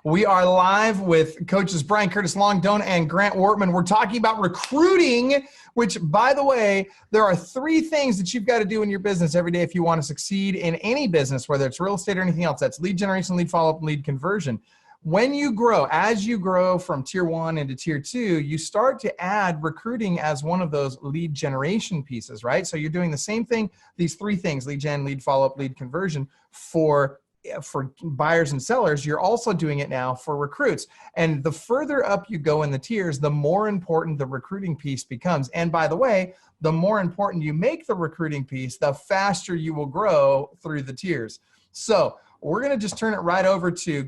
We are live with coaches Brian Curtis Long, Doan, and Grant Wortman. We're talking about recruiting, which, by the way, there are 3 things that you've got to do in your business every day if you want to succeed in any business, whether it's real estate or anything else. That's lead generation, lead follow-up, and lead conversion. When you grow, as you grow from tier 1 into tier 2, you start to add recruiting as one of those lead generation pieces, right? So you're doing the same thing, these 3 things, lead gen, lead follow-up, lead conversion for buyers and sellers. You're also doing it now for recruits. And the further up you go in the tiers, the more important the recruiting piece becomes. And by the way, the more important you make the recruiting piece, the faster you will grow through the tiers. So we're going to just turn it right over to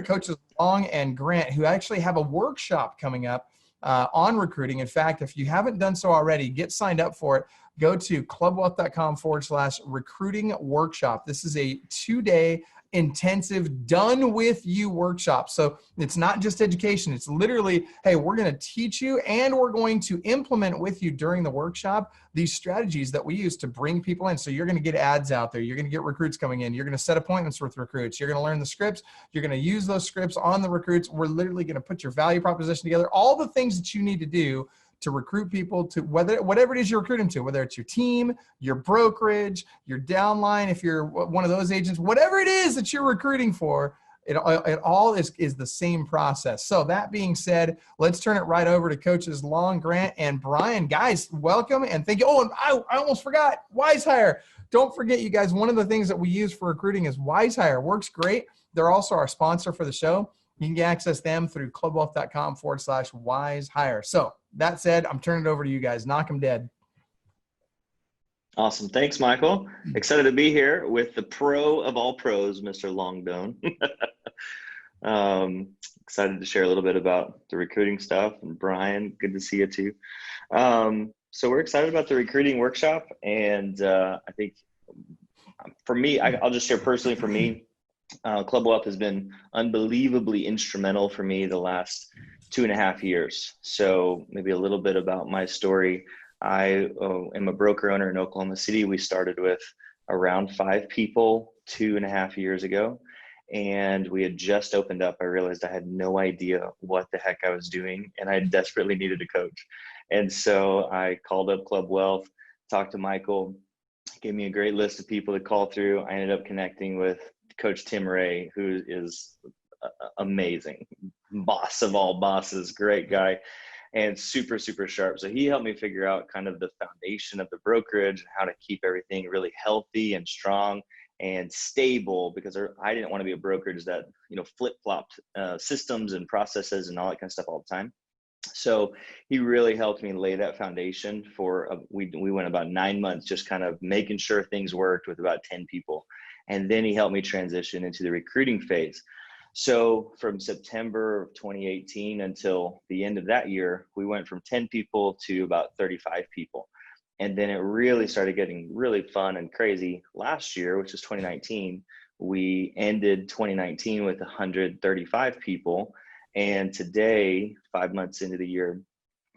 coaches Long and Grant, who actually have a workshop coming up on recruiting. In fact, if you haven't done so already, get signed up for it. Go to clubwealth.com/recruiting workshop. This is a 2-day intensive done with you workshop. So it's not just education. It's literally, hey, we're going to teach you and we're going to implement with you during the workshop these strategies that we use to bring people in. So you're going to get ads out there. You're going to get recruits coming in. You're going to set appointments with recruits. You're going to learn the scripts. You're going to use those scripts on the recruits. We're literally going to put your value proposition together, all the things that you need to do to recruit people to whatever it is you're recruiting to, whether it's your team, your brokerage, your downline, if you're one of those agents, whatever it is that you're recruiting for, it all is the same process. So that being said, let's turn it right over to coaches Long, Grant, and Brian. Guys, welcome and thank you. Oh, and I almost forgot, WiseHire. Don't forget, you guys, one of the things that we use for recruiting is WiseHire. Works great. They're also our sponsor for the show. You can access them through clubwealth.com/WiseHire. So that said, I'm turning it over to you guys. Knock them dead. Awesome. Thanks, Michael. Excited to be here with the pro of all pros, Mr. Longdown. Excited to share a little bit about the recruiting stuff. And Brian, good to see you too. So we're excited about the recruiting workshop. And I think for me, I'll just share personally for me, Club Wealth has been unbelievably instrumental for me the last 2.5 years. So maybe a little bit about my story. I am a broker owner in Oklahoma City. We started with around 5 people 2.5 years ago, and we had just opened up. I realized I had no idea what the heck I was doing, and I desperately needed a coach. And so I called up Club Wealth, talked to Michael, gave me a great list of people to call through. I ended up connecting with Coach Tim Ray, who is amazing, boss of all bosses, great guy, and super, super sharp. So he helped me figure out kind of the foundation of the brokerage and how to keep everything really healthy and strong and stable, because I didn't want to be a brokerage that, flip-flopped systems and processes and all that kind of stuff all the time. So he really helped me lay that foundation for, we went about 9 months just kind of making sure things worked with about 10 people. And then he helped me transition into the recruiting phase. So from September of 2018 until the end of that year, we went from 10 people to about 35 people. And then it really started getting really fun and crazy last year, which is 2019. We ended 2019 with 135 people. And today, 5 months into the year,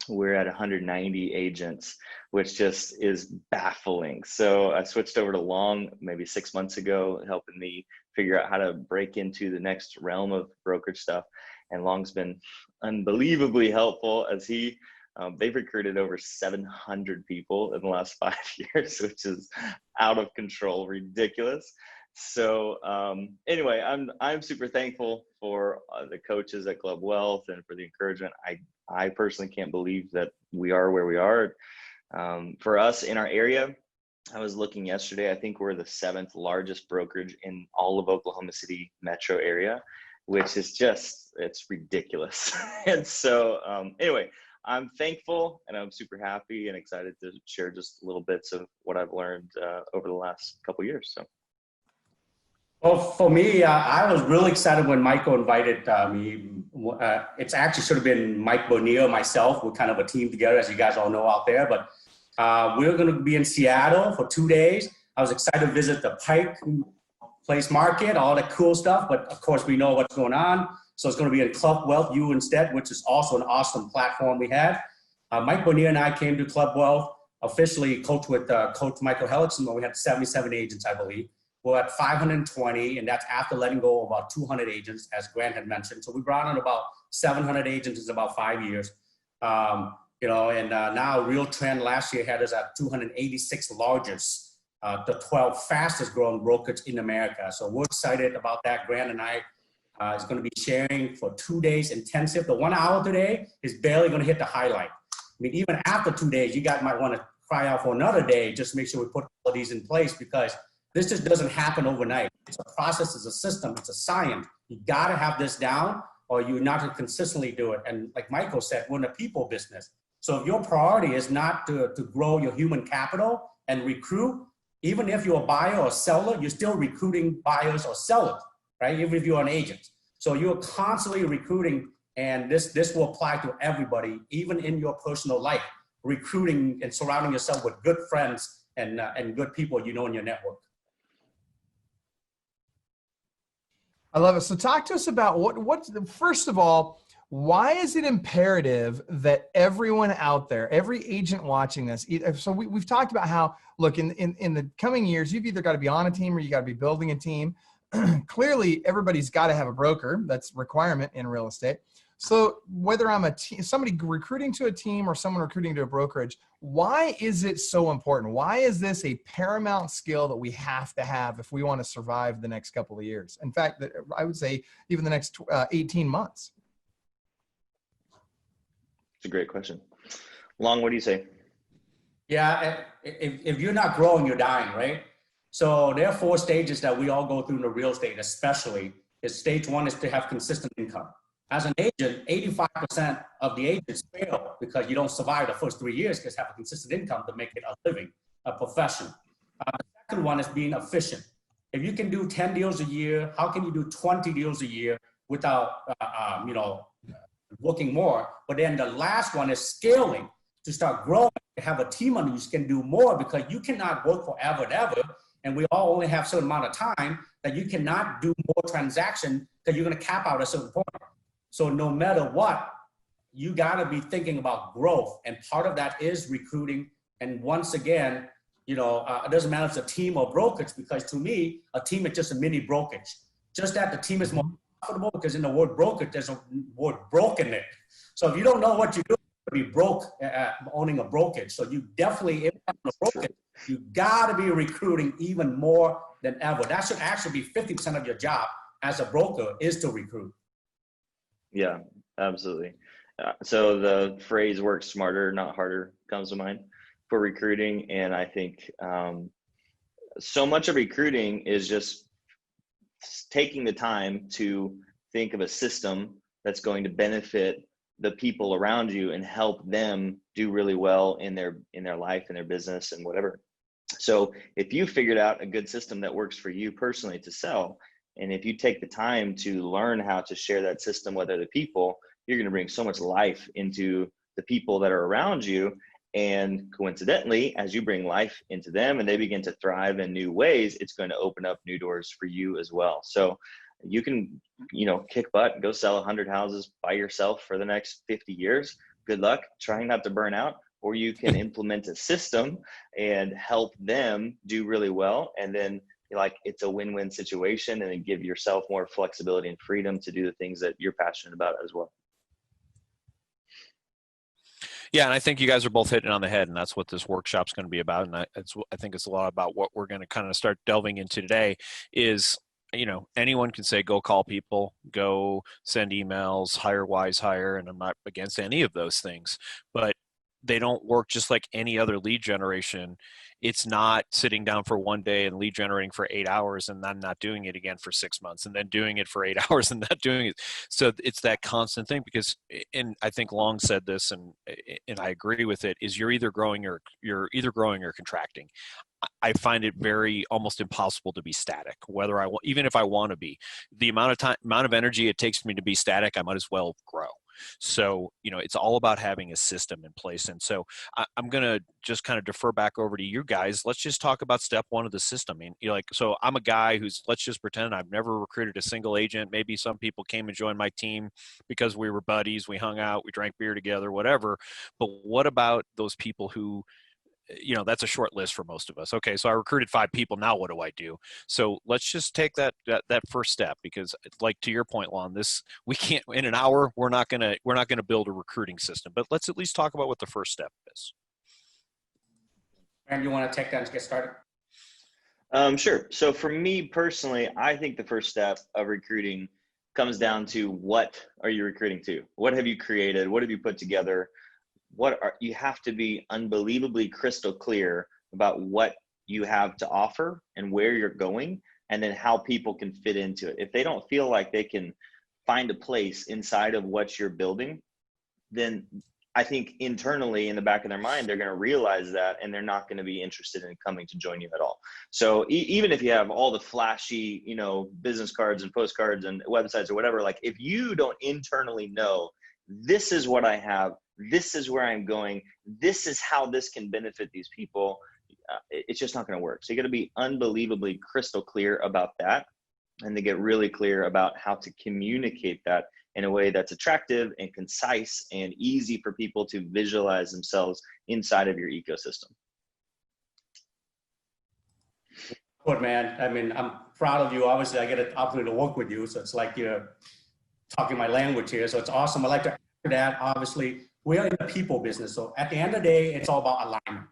we're at 190 agents, which just is baffling. So I switched over to Long maybe 6 months ago, helping me figure out how to break into the next realm of brokerage stuff. And Long's been unbelievably helpful as they've recruited over 700 people in the last 5 years, which is out of control, ridiculous. So anyway, I'm super thankful for the coaches at Club Wealth and for the encouragement. I personally can't believe that we are where we are. For us in our area, I was looking yesterday, I think we're the 7th largest brokerage in all of Oklahoma City metro area, which is it's ridiculous. And so anyway, I'm thankful and I'm super happy and excited to share just little bits of what I've learned over the last couple of years. So. Well, for me, I was really excited when Michael invited me. It's actually should have been Mike Bonilla, myself. We're kind of a team together, as you guys all know out there. But we're going to be in Seattle for 2 days. I was excited to visit the Pike Place Market, all that cool stuff. But of course, we know what's going on. So it's going to be in Club Wealth U instead, which is also an awesome platform we had. Mike Bonilla and I came to Club Wealth, officially coached with Coach Michael Hellickson, where we had 77 agents, I believe. we're at 520, and that's after letting go of about 200 agents, as Grant had mentioned. So we brought on about 700 agents in about 5 years. Now Real Trend last year had us at 286 largest, the 12 fastest growing brokerage in America. So we're excited about that. Grant and I is going to be sharing for 2 days intensive. The 1 hour today is barely going to hit the highlight. I mean, even after 2 days, you guys might want to cry out for another day. Just make sure we put all these in place, because this just doesn't happen overnight. It's a process, it's a system, it's a science. You got to have this down, or you're not going to consistently do it. And like Michael said, we're in a people business. So if your priority is not to grow your human capital and recruit, even if you're a buyer or seller, you're still recruiting buyers or sellers, right? Even if you're an agent. So you're constantly recruiting, and this will apply to everybody, even in your personal life, recruiting and surrounding yourself with good friends and good people you know in your network. I love it. So talk to us about first of all, why is it imperative that everyone out there, every agent watching this, so we've talked about how, look, in the coming years, you've either got to be on a team or you got to be building a team. Clearly, everybody's got to have a broker. That's a requirement in real estate. So whether I'm somebody recruiting to a team or someone recruiting to a brokerage, why is it so important? Why is this a paramount skill that we have to have if we want to survive the next couple of years? In fact, I would say even the next 18 months. It's a great question. Long, what do you say? Yeah, if you're not growing, you're dying, right? So there are 4 stages that we all go through in the real estate, especially. Stage 1 is to have consistent income. As an agent, 85% of the agents fail because you don't survive the first 3 years because you have a consistent income to make it a living, a profession. The second one is being efficient. If you can do 10 deals a year, how can you do 20 deals a year without, working more? But then the last one is scaling, to start growing, to have a team under you can do more, because you cannot work forever and ever. And we all only have a certain amount of time that you cannot do more transactions, because you're going to cap out at a certain point. So no matter what, you got to be thinking about growth. And part of that is recruiting. And once again, it doesn't matter if it's a team or brokerage, because to me, a team is just a mini brokerage. Just that the team is more profitable, because in the word brokerage, there's a word broke in it. So if you don't know what you do, you'll be broke owning a brokerage. So you definitely, if you're a brokerage, you got to be recruiting even more than ever. That should actually be 50% of your job as a broker, is to recruit. Yeah, absolutely. So the phrase "work smarter, not harder" comes to mind for recruiting. And I think so much of recruiting is just taking the time to think of a system that's going to benefit the people around you and help them do really well in their life, in their business, and whatever. So if you figured out a good system that works for you personally to sell, and if you take the time to learn how to share that system with other people, you're going to bring so much life into the people that are around you. And coincidentally, as you bring life into them and they begin to thrive in new ways, it's going to open up new doors for you as well. So you can, kick butt and go sell 100 houses by yourself for the next 50 years. Good luck trying not to burn out. Or you can implement a system and help them do really well. And then it's a win-win situation, and then give yourself more flexibility and freedom to do the things that you're passionate about as well. Yeah, and I think you guys are both hitting it on the head, and that's what this workshop's going to be about. And I think it's a lot about what we're going to kind of start delving into today is, anyone can say, go call people, go send emails, hire wise hire, and I'm not against any of those things, but they don't work just like any other lead generation. It's not sitting down for one day and lead generating for 8 hours and then not doing it again for 6 months and then doing it for 8 hours and not doing it. So it's that constant thing, because, and I think Long said this, and I agree with it, is you're either growing or contracting. I find it very almost impossible to be static, even if I want to be. The amount of energy it takes me to be static, I might as well grow. So, it's all about having a system in place. And so I'm going to just kind of defer back over to you guys. Let's just talk about step one of the system. I mean, so I'm a guy let's just pretend I've never recruited a single agent. Maybe some people came and joined my team because we were buddies. We hung out, we drank beer together, whatever. But what about those people who that's a short list for most of us. Okay, so I recruited 5 people. Now what do I do? So let's just take that first step, because like to your point, Lon, we can't in an hour, we're not gonna build a recruiting system, but let's at least talk about what the first step is. And you want to take that to get started? Sure. So for me personally, I think the first step of recruiting comes down to, what are you recruiting to? What have you created? What have you put together? You have to be unbelievably crystal clear about what you have to offer and where you're going, and then how people can fit into it. If they don't feel like they can find a place inside of what you're building, then I think internally in the back of their mind, they're going to realize that, and they're not going to be interested in coming to join you at all. So even if you have all the flashy, business cards and postcards and websites or whatever, like if you don't internally know, this is what I have, this is where I'm going, this is how this can benefit these people, it's just not going to work. So you got to be unbelievably crystal clear about that, and to get really clear about how to communicate that in a way that's attractive and concise and easy for people to visualize themselves inside of your ecosystem. Good, man. I mean, I'm proud of you. Obviously, I get an opportunity to work with you, so it's like you're talking my language here. So it's awesome. I like to add to that. Obviously, we are in the people business. So at the end of the day, it's all about alignment,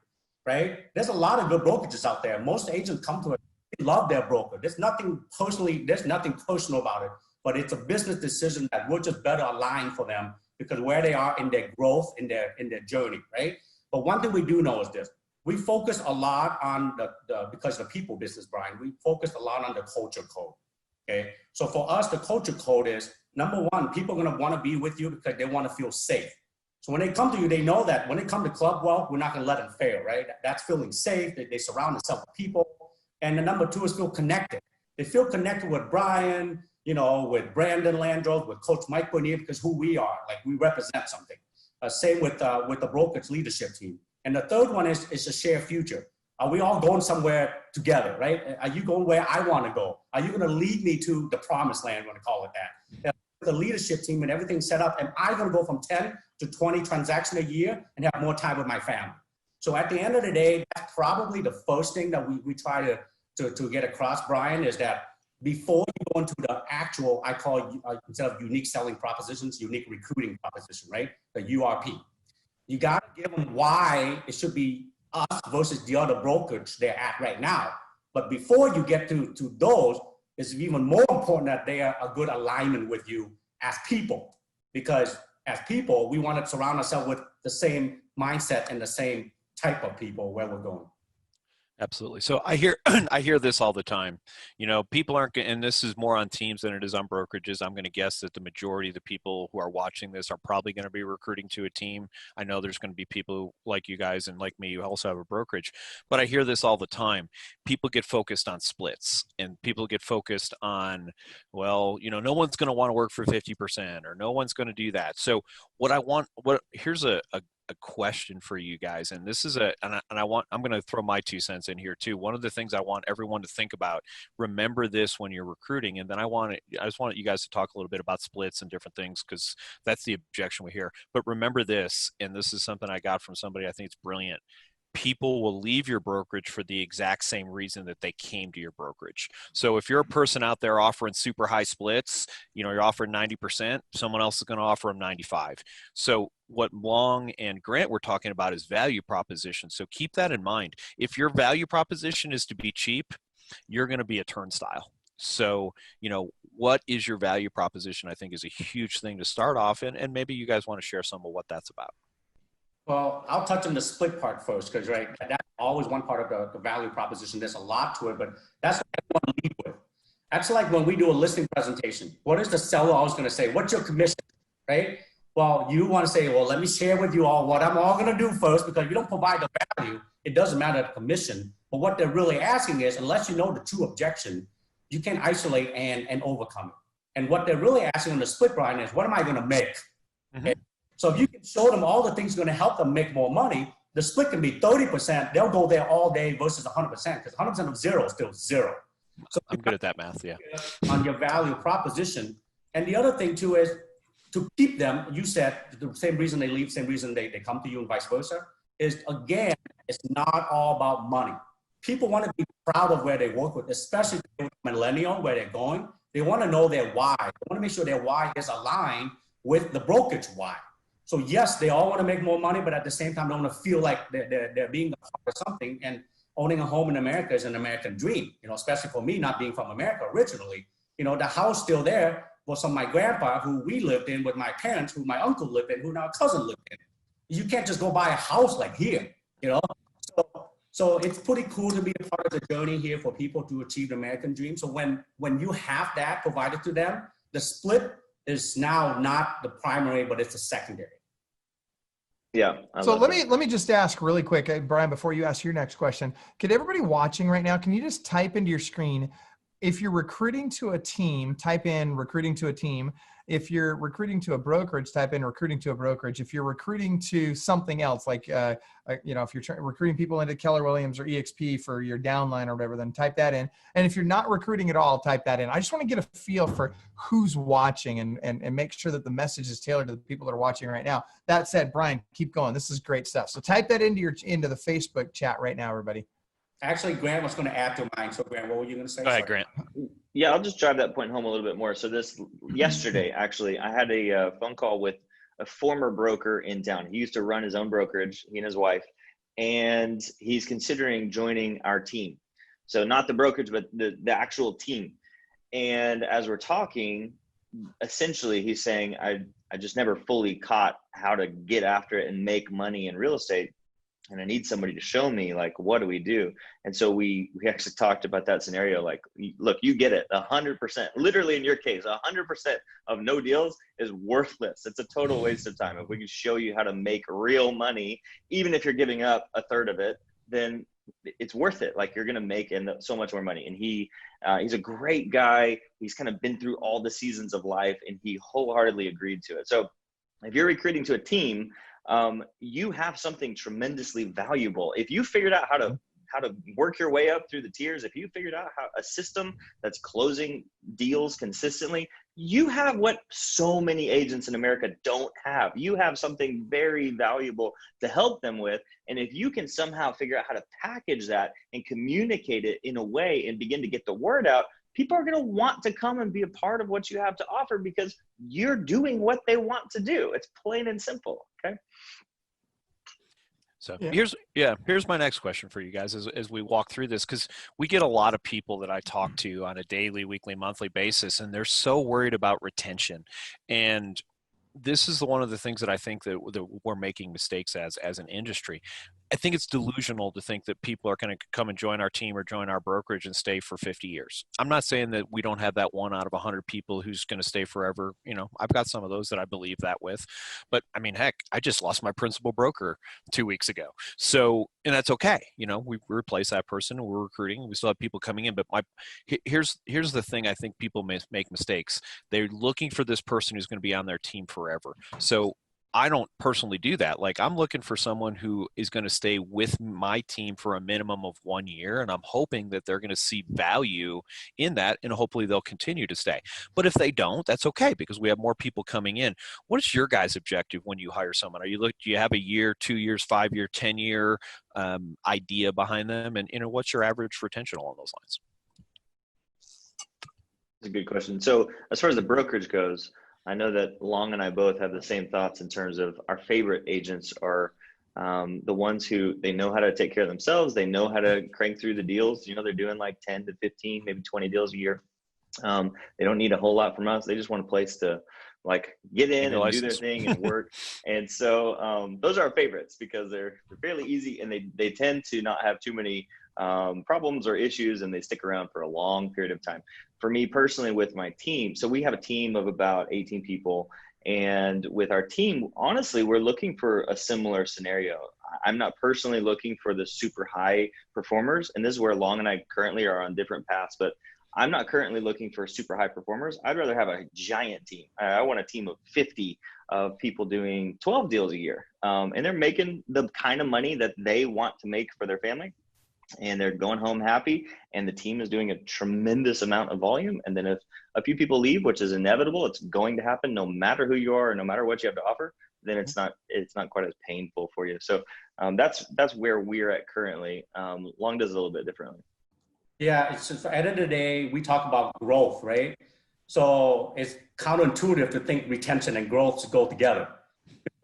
right? There's a lot of good brokerages out there. Most agents come to us, they love their broker. There's nothing personal about it, but it's a business decision that we're just better aligned for them because where they are in their growth, in their journey, right? But one thing we do know is this: we focus a lot on because of the people business, Brian, we focus a lot on the culture code, okay? So for us, the culture code is, number one, people are gonna wanna be with you because they wanna feel safe. So when they come to you, they know that when they come to Club Wealth, we're not gonna let them fail, right? That's feeling safe, they surround themselves with people. And the number two is feel connected. They feel connected with Brian, with Brandon Landros, with Coach Mike Bonnier, because who we are, like we represent something. Same with the brokerage leadership team. And the third one is a shared future. Are we all going somewhere together, right? Are you going where I want to go? Are you going to lead me to the promised land, I'm going to call it that? The leadership team and everything set up, am I going to go from 10 to 20 transactions a year and have more time with my family? So at the end of the day, that's probably the first thing that we try to get across, Brian, is that before you go into the actual, I call, instead of unique selling propositions, unique recruiting proposition, right? The URP. You got to give them why it should be us versus the other brokerage they're at right now. But before you get to those, it's even more important that they are a good alignment with you as people. Because as people, we want to surround ourselves with the same mindset and the same type of people where we're going. Absolutely. So I hear this all the time. People aren't, and this is more on teams than it is on brokerages. I'm going to guess that the majority of the people who are watching this are probably going to be recruiting to a team. I know there's going to be people like you guys and like me who also have a brokerage, but I hear this all the time. People get focused on splits, and people get focused on, well, no one's going to want to work for 50%, or no one's going to do that. So here's a question for you guys, and this is I'm going to throw my 2 cents in here too. One of the things I want everyone to think about, remember this when you're recruiting, and then I just want you guys to talk a little bit about splits and different things, because that's the objection we hear. But remember this, and this is something I got from somebody I think it's brilliant. People will leave your brokerage for the exact same reason that they came to your brokerage. So if you're a person out there offering super high splits, you're offering 90%, someone else is going to offer them 95. So what Long and Grant were talking about is value proposition. So keep that in mind. If your value proposition is to be cheap, you're going to be a turnstile. So, what is your value proposition, I think, is a huge thing to start off in, and maybe you guys want to share some of what that's about. Well, I'll touch on the split part first, because that's always one part of the value proposition. There's a lot to it, but that's what I want to lead with. That's like when we do a listing presentation. What is the seller always going to say? What's your commission, right? Well, you want to say, well, let me share with you all what I'm all going to do first, because if you don't provide the value, it doesn't matter the commission. But what they're really asking is, unless you know the true objection, you can isolate and overcome it. And what they're really asking on the split, Brian, is what am I going to make? Okay? So if you can show them all the things going to help them make more money, the split can be 30%. They'll go there all day versus 100%, because 100% of zero is still zero. So I'm good at that math, yeah. On your value proposition. And the other thing too is to keep them, you said the same reason they leave, same reason they come to you and vice versa. is, again, it's not all about money. People want to be proud of where they work with, especially with millennial, where they're going. They want to know their why. They want to make sure their why is aligned with the brokerage why. So yes, they all want to make more money, but at the same time, they want to feel like they're being a part of something. And owning a home in America is an American dream, especially for me, not being from America originally. The house still there was from my grandpa, who we lived in with my parents, who my uncle lived in, who now cousin lived in. You can't just go buy a house like here, So it's pretty cool to be a part of the journey here for people to achieve the American dream. So when you have that provided to them, the split is now not the primary, but it's the secondary. Yeah. So let me just ask really quick, Brian, before you ask your next question, could everybody watching right now, can you just type into your screen, if you're recruiting to a team, type in recruiting to a team. If you're recruiting to a brokerage, type in recruiting to a brokerage. If you're recruiting to something else, like, if you're recruiting people into Keller Williams or EXP for your downline or whatever, then type that in. And if you're not recruiting at all, type that in. I just want to get a feel for who's watching and make sure that the message is tailored to the people that are watching right now. That said, Brian, keep going. This is great stuff. So type that into the Facebook chat right now, everybody. Actually, Grant was going to add to mine. So Grant, what were you going to say? Go ahead, Grant. Yeah, I'll just drive that point home a little bit more. So yesterday, actually, I had a phone call with a former broker in town. He used to run his own brokerage, he and his wife, and he's considering joining our team. So not the brokerage, but the actual team. And as we're talking, essentially he's saying, I just never fully caught how to get after it and make money in real estate. And I need somebody to show me, like, what do we do? And so we actually talked about that scenario. Like, look, you get it 100%, literally in your case, 100% of no deals is worthless. It's a total waste of time. If we can show you how to make real money, even if you're giving up a third of it, then it's worth it. Like, you're going to make so much more money. And he's a great guy. He's kind of been through all the seasons of life, and he wholeheartedly agreed to it. So if you're recruiting to a team, you have something tremendously valuable. If you figured out how to work your way up through the tiers, if you figured out how a system that's closing deals consistently, you have what so many agents in America don't have. You have something very valuable to help them with. And if you can somehow figure out how to package that and communicate it in a way and begin to get the word out, people are going to want to come and be a part of what you have to offer because you're doing what they want to do. It's plain and simple. Okay. So here's my next question for you guys as we walk through this, because we get a lot of people that I talk to on a daily, weekly, monthly basis, and they're so worried about retention. And this is one of the things that I think that we're making mistakes as an industry. I think it's delusional to think that people are going to come and join our team or join our brokerage and stay for 50 years. I'm not saying that we don't have that 1 out of 100 people who's going to stay forever. I've got some of those that I believe that with, but I mean, heck, I just lost my principal broker 2 weeks ago. So, and that's okay. We replace that person and we're recruiting. We still have people coming in, but here's the thing. I think people make mistakes. They're looking for this person who's going to be on their team forever. So I don't personally do that. Like, I'm looking for someone who is going to stay with my team for a minimum of 1 year. And I'm hoping that they're going to see value in that and hopefully they'll continue to stay. But if they don't, that's okay because we have more people coming in. What is your guys' objective when you hire someone? Do you have a year, 2 years, 5 year, 10-year idea behind them? And, what's your average retention along those lines? That's a good question. So as far as the brokerage goes, I know that Long and I both have the same thoughts in terms of our favorite agents are the ones who they know how to take care of themselves. They know how to crank through the deals. They're doing like 10 to 15, maybe 20 deals a year. They don't need a whole lot from us. They just want a place to like get in and do their thing and work. And so those are our favorites because they're fairly easy and they tend to not have too many problems or issues, and they stick around for a long period of time. For me personally, with my team, so we have a team of about 18 people, and with our team, honestly, we're looking for a similar scenario. I'm not personally looking for the super high performers, and this is where Long and I currently are on different paths, but I'm not currently looking for super high performers. I'd rather have a giant team. I want a team of 50 of people doing 12 deals a year, and they're making the kind of money that they want to make for their family. and they're going home happy, and the team is doing a tremendous amount of volume. And then if a few people leave, which is inevitable, it's going to happen no matter who you are, or no matter what you have to offer, then it's not quite as painful for you. So that's where we're at currently. Long does it a little bit differently. Yeah, it's just, at the end of the day, we talk about growth, right? So it's counterintuitive to think retention and growth go together.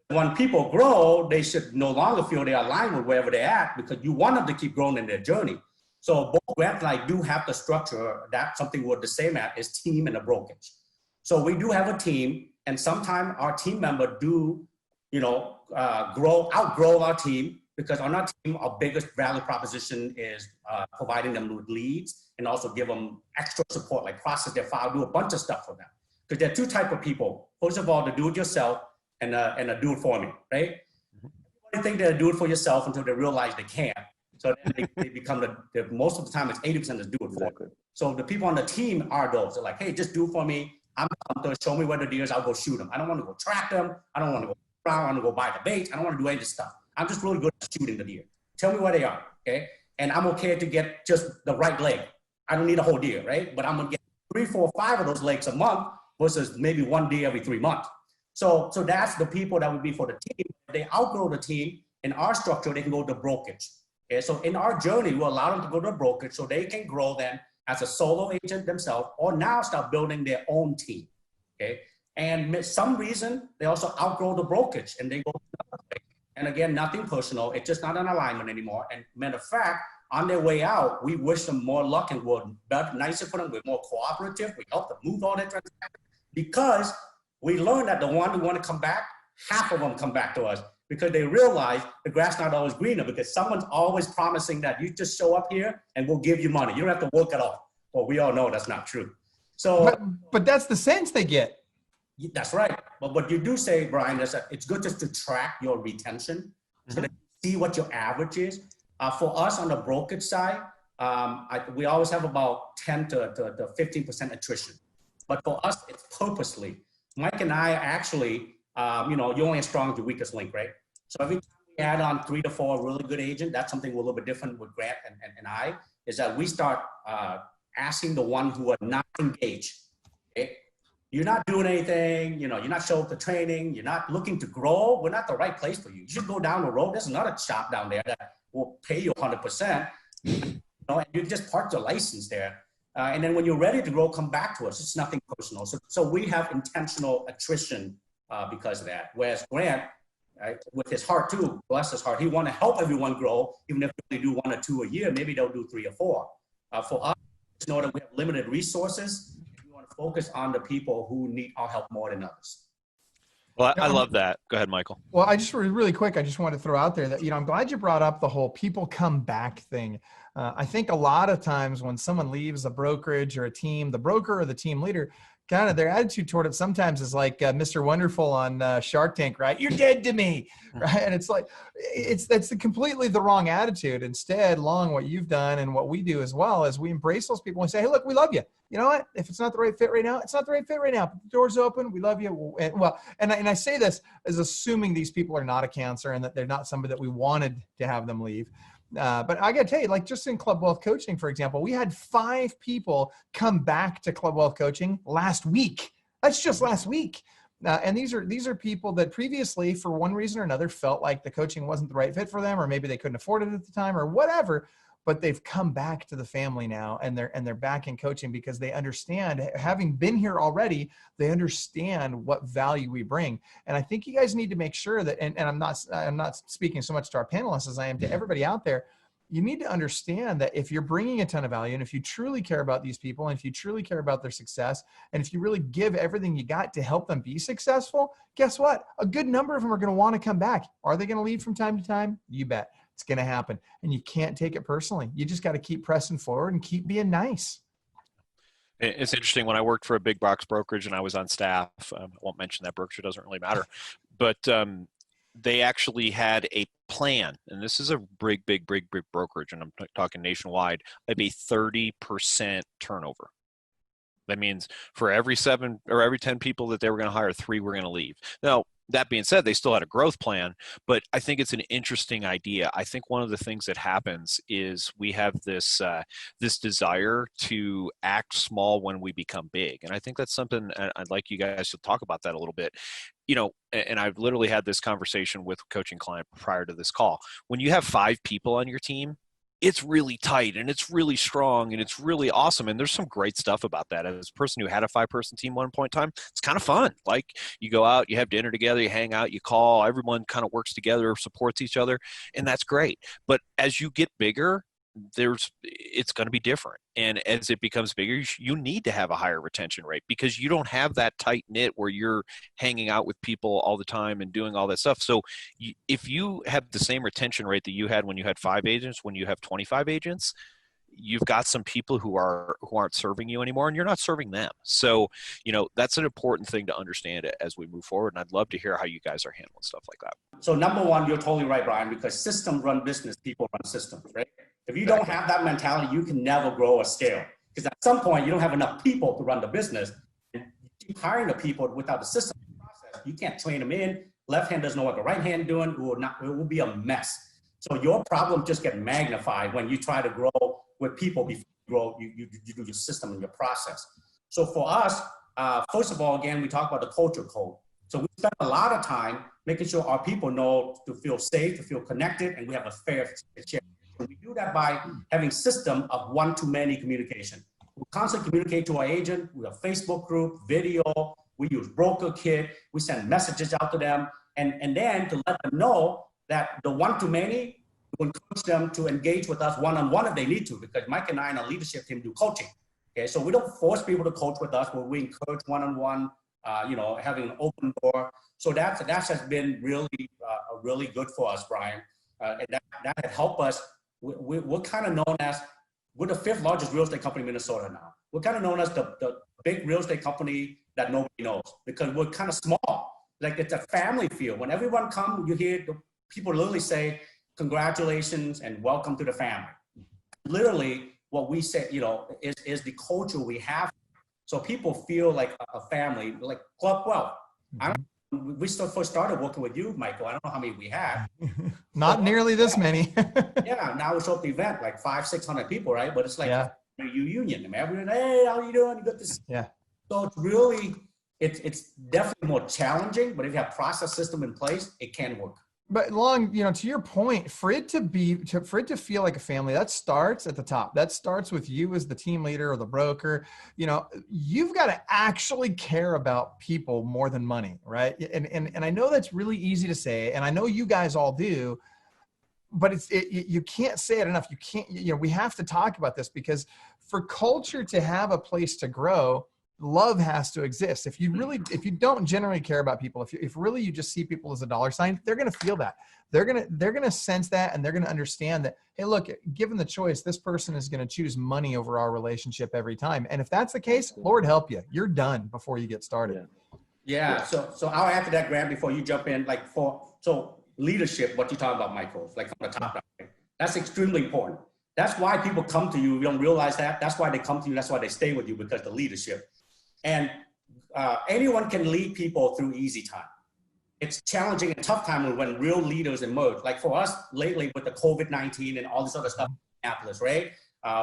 When people grow, they should no longer feel they are aligned with wherever they're at, because you want them to keep growing in their journey. So both Grant and I do have the structure. That's something we're the same at, is team and a brokerage. So we do have a team, and sometimes our team member do, outgrow our team, because on our team, our biggest value proposition is providing them with leads, and also give them extra support, like process their file, do a bunch of stuff for them. Because there are two types of people. First of all, the do-it-yourself and a do-it-for-me, right? They think they'll do it for yourself until they realize they can't. So then they become most of the time, it's 80% is do-it-for-me. So the people on the team are those. They're like, hey, just do it for me. I'm going to show me where the deer is. I'll go shoot them. I don't want to go track them. I don't want to go around. I want to go buy the bait. I don't want to do any of this stuff. I'm just really good at shooting the deer. Tell me where they are, okay? And I'm okay to get just the right leg. I don't need a whole deer, right? But I'm going to get 3, 4, 5 of those legs a month versus maybe one deer every 3 months. So that's the people that would be for the team. If they outgrow the team, in our structure, they can go to brokerage. Okay, so in our journey, we'll allow them to go to brokerage so they can grow then as a solo agent themselves, or now start building their own team. Okay, and some reason they also outgrow the brokerage and they go to another place. And again, nothing personal. It's just not an alignment anymore. And matter of fact, on their way out, we wish them more luck, and we're nicer for them. We're more cooperative. We help them move all their transactions, because we learned that the one who want to come back, half of them come back to us, because they realize the grass not always greener, because someone's always promising that you just show up here and we'll give you money. You don't have to work at all. Well, we all know that's not true. So, but that's the sense they get. That's right. But what you do say, Brian, is that it's good just to track your retention, so that you see what your average is. For us on the brokerage side, we always have about 10 to 15% attrition. But for us, it's purposely. Mike and I actually, you're only as strong as your weakest link, right? So every time we add on 3 to 4 really good agents, that's something a little bit different with Grant and I, is that we start asking the one who are not engaged. Okay? You're not doing anything, you're not showing up to training, you're not looking to grow, we're not the right place for you. You should go down the road. There's another shop down there that will pay you 100%. And you just park your license there. And then when you're ready to grow, come back to us. It's nothing personal. So we have intentional attrition because of that. Whereas Grant, with his heart too, bless his heart, he want to help everyone grow, even if they do 1 or 2 a year, maybe they'll do 3 or 4. For us, just know that we have limited resources. We want to focus on the people who need our help more than others. Well, I love that. Go ahead, Michael. Well, I just really quick, I just want to throw out there that, I'm glad you brought up the whole people come back thing. I think a lot of times when someone leaves a brokerage or a team, the broker or the team leader, kind of their attitude toward it sometimes is like Mr. Wonderful on Shark Tank, right? You're dead to me, right? And it's like, that's completely the wrong attitude. Instead, Long, what you've done and what we do as well is we embrace those people and say, hey, look, we love you. You know what? If it's not the right fit right now, it's not the right fit right now. But the door's open. We love you. And I say this as assuming these people are not a cancer and that they're not somebody that we wanted to have them leave. But I got to tell you, like just in Club Wealth Coaching, for example, we had 5 people come back to Club Wealth Coaching last week. That's just last week. And these are people that previously, for one reason or another, felt like the coaching wasn't the right fit for them, or maybe they couldn't afford it at the time or whatever. But they've come back to the family now, and they're back in coaching because they understand, having been here already, they understand what value we bring. And I think you guys need to make sure that, and I'm not speaking so much to our panelists as I am to everybody out there. You need to understand that if you're bringing a ton of value, and if you truly care about these people, and if you truly care about their success, and if you really give everything you got to help them be successful, guess what? A good number of them are going to want to come back. Are they going to leave from time to time? You bet. It's going to happen. And you can't take it personally. You just got to keep pressing forward and keep being nice. It's interesting. When I worked for a big box brokerage and I was on staff, I won't mention that brokerage, it doesn't really matter, but they actually had a plan, and this is a big brokerage, and I'm talking nationwide, of a 30% turnover. That means for every 7 or every 10 people that they were going to hire, 3 were going to leave. Now, that being said, they still had a growth plan, but I think it's an interesting idea. I think one of the things that happens is we have this this desire to act small when we become big, and I think that's something I'd like you guys to talk about that a little bit. You know, and I've literally had this conversation with a coaching client prior to this call. When you have 5 people on your team, it's really tight and it's really strong and it's really awesome. And there's some great stuff about that. As a person who had a 5-person team one point in time, it's kind of fun. Like, you go out, you have dinner together, you hang out, you call, everyone kind of works together, supports each other, and that's great. But as you get bigger, it's going to be different. And as it becomes bigger, you need to have a higher retention rate, because you don't have that tight knit where you're hanging out with people all the time and doing all that stuff. So if you have the same retention rate that you had when you had 5 agents, when you have 25 agents, you've got some people who aren't serving you anymore, and you're not serving them. So, you know, that's an important thing to understand as we move forward. And I'd love to hear how you guys are handling stuff like that. So number one, you're totally right, Brian, because system run business, people run systems, right? If you don't have that mentality, you can never grow or scale, because at some point you don't have enough people to run the business. And you keep hiring the people without the system process. You can't train them in. Left hand doesn't know what the right hand doing. It will be a mess. So your problem just get magnified when you try to grow with people before you grow. You do your system and your process. So for us, first of all, again, we talk about the culture code. So we spend a lot of time making sure our people know to feel safe, to feel connected, and we have a fair share. And we do that by having system of one-to-many communication. We constantly communicate to our agent. We have Facebook group, video. We use broker kit. We send messages out to them. And then to let them know that the one-to-many, we encourage them to engage with us one-on-one if they need to, because Mike and I and our leadership team do coaching. Okay, so we don't force people to coach with us, but we encourage one-on-one, having an open door. So that has been really good for us, Brian. And that has helped us. We're kind of known as, we're the 5th largest real estate company in Minnesota now. We're kind of known as the big real estate company that nobody knows, because we're kind of small. Like, it's a family feel. When everyone comes, you hear the people literally say, congratulations and welcome to the family. Literally, what we say, is the culture we have. So people feel like a family, like Club Wealth. We first started working with you, Michael. I don't know how many we had. Not nearly this many. Yeah, now we show up the event like 500-600 people, right? But it's like a reunion. Everyone, hey, how you doing? You got this? Yeah. So it's really, it's definitely more challenging. But if you have process system in place, it can work. But Long, to your point, for it to feel like a family, that starts at the top. That starts with you as the team leader or the broker. You've got to actually care about people more than money, right? And I know that's really easy to say, and I know you guys all do, but you can't say it enough. You can't. We have to talk about this, because for culture to have a place to grow, love has to exist. If you don't generally care about people, if really you just see people as a dollar sign, they're going to feel that. They're going to sense that, and they're going to understand that, hey, look, given the choice, this person is going to choose money over our relationship every time. And if that's the case, Lord help you, you're done before you get started. Yeah. So I'll add to that, Grant, before you jump in. So leadership, what you talk about, Michael, like from the top down, that's extremely important. That's why people come to you. You don't realize that. That's why they come to you. That's why they stay with you, because the leadership. And anyone can lead people through easy time. It's challenging and tough time when real leaders emerge. Like for us lately with the COVID-19 and all this other stuff in Minneapolis, right?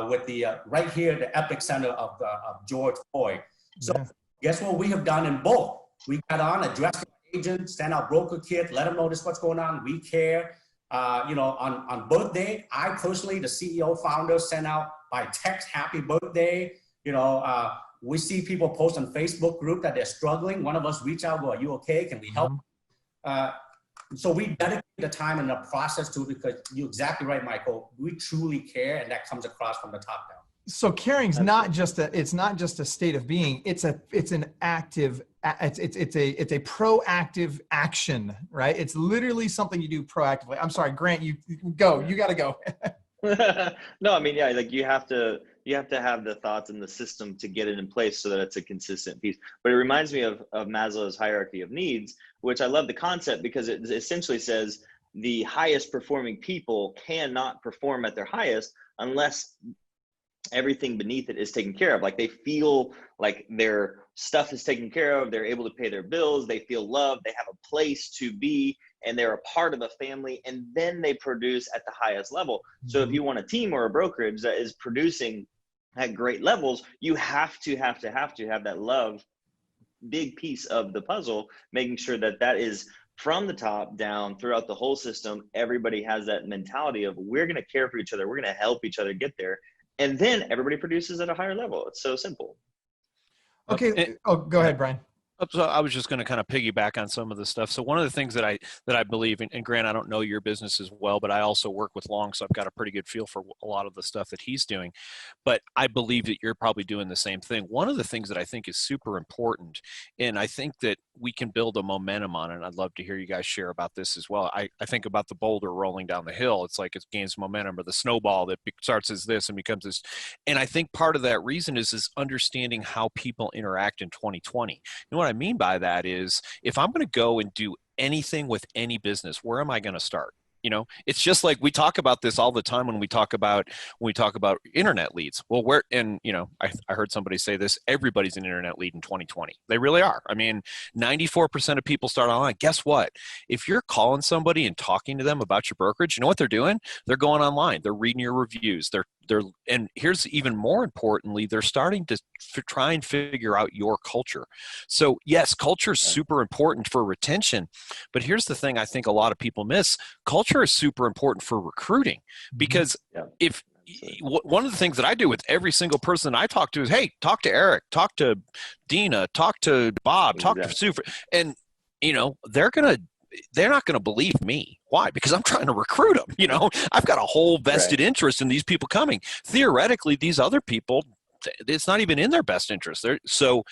With the right here, the epicenter of George Floyd. So guess what we have done in both? We got on, addressed the agent, send out broker kit, let them know this what's going on. We care. On birthday, I personally, the CEO founder, sent out by text, happy birthday. We see people post on Facebook group that they're struggling. One of us reach out, go, are you okay? Can we help? So we dedicate the time and the process to it, because you're exactly right, Michael. We truly care, and that comes across from the top down. So caring's not just a state of being. It's a proactive action, right? It's literally something you do proactively. I'm sorry, Grant, you go. You got to go. No, I mean, yeah, like you have to have the thoughts and the system to get it in place so that it's a consistent piece. But it reminds me of Maslow's hierarchy of needs, which I love the concept, because it essentially says the highest performing people cannot perform at their highest unless everything beneath it is taken care of. Like, they feel like their stuff is taken care of. They're able to pay their bills. They feel loved. They have a place to be, and they're a part of a family, and then they produce at the highest level. So if you want a team or a brokerage that is producing at great levels, you have to have that love big piece of the puzzle, making sure that that is from the top down throughout the whole system. Everybody has that mentality of we're going to care for each other. We're going to help each other get there. And then everybody produces at a higher level. It's so simple. Okay. Go ahead, Brian. So I was just going to kind of piggyback on some of the stuff. So one of the things that I believe, and Grant, I don't know your business as well, but I also work with Long, so I've got a pretty good feel for a lot of the stuff that he's doing. But I believe that you're probably doing the same thing. One of the things that I think is super important, and I think that we can build a momentum on it, and I'd love to hear you guys share about this as well. I think about the boulder rolling down the hill. It's like it gains momentum, or the snowball that starts as this and becomes this. And I think part of that reason is understanding how people interact in 2020. You know what I mean by that is, if I'm going to go and do anything with any business, where am I going to start? You know, it's just like we talk about this all the time when we talk about internet leads. Well, I heard somebody say this: everybody's an internet lead in 2020. They really are. I mean, 94% of people start online. Guess what? If you're calling somebody and talking to them about your brokerage, you know what they're doing? They're going online. They're reading your reviews. And here's even more importantly, they're starting to try and figure out your culture. So yes, culture is super important for retention, but here's the thing I think a lot of people miss. Culture is super important for recruiting, because one of the things that I do with every single person I talk to is, hey, talk to Eric, talk to Dina, talk to Bob, talk to Sue. And, they're not going to believe me. Why? Because I'm trying to recruit them. I've got a whole vested interest in these people coming. Theoretically, these other people, it's not even in their best interest. So,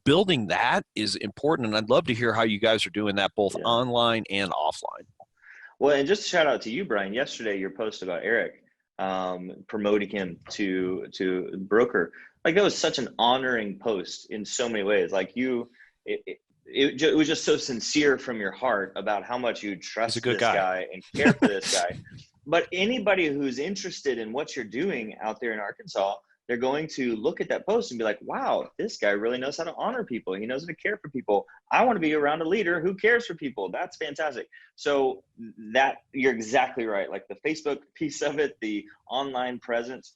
building that is important. And I'd love to hear how you guys are doing that both online and offline. Well, and just a shout out to you, Brian. Yesterday, your post about Eric, promoting him to broker, like that was such an honoring post in so many ways. Like it was just so sincere from your heart about how much you trust this guy and care for this guy. But anybody who's interested in what you're doing out there in Arkansas, they're going to look at that post and be like, wow, this guy really knows how to honor people. He knows how to care for people. I want to be around a leader who cares for people. That's fantastic. So that you're exactly right. Like the Facebook piece of it, the online presence,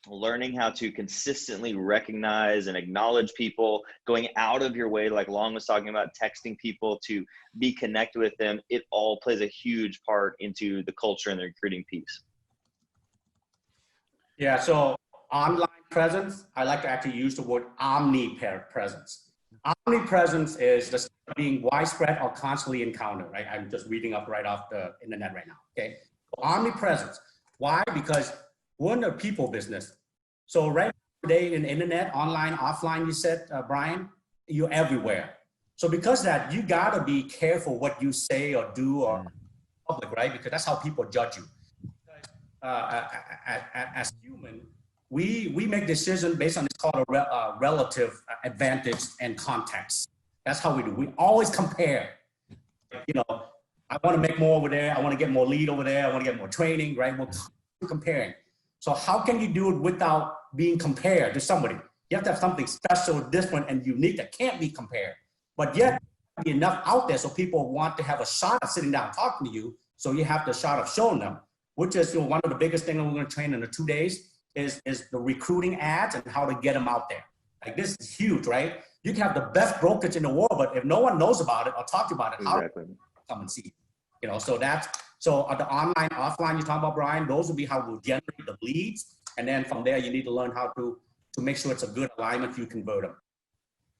learning how to consistently recognize and acknowledge people, going out of your way, like Long was talking about, texting people to be connected with them. It all plays a huge part into the culture and the recruiting piece. Yeah, so online presence, I like to actually use the word omnipresence. Omnipresence is the being widespread or constantly encountered, right? I'm just reading up right off the internet right now, okay? Omnipresence. Why? Because we're in a people business. So right today in internet, online, offline, you said, Brian, you're everywhere. So because of that, you gotta be careful what you say or do or public, right? Because that's how people judge you. As human, we make decisions based on this called a relative advantage and context. That's how we do. We always compare. I want to make more over there. I want to get more lead over there. I want to get more training, right? We're comparing. So how can you do it without being compared to somebody? You have to have something special, different, and unique that can't be compared. But yet, be enough out there so people want to have a shot of sitting down talking to you. So you have the shot of showing them, which is one of the biggest things we're going to train in the 2 days is the recruiting ads and how to get them out there. Like this is huge, right? You can have the best brokerage in the world, but if no one knows about it or talk about it, how do you come and see it? So the online, offline you talk about, Brian, those will be how we'll generate the leads. And then from there, you need to learn how to make sure it's a good alignment for you to convert them.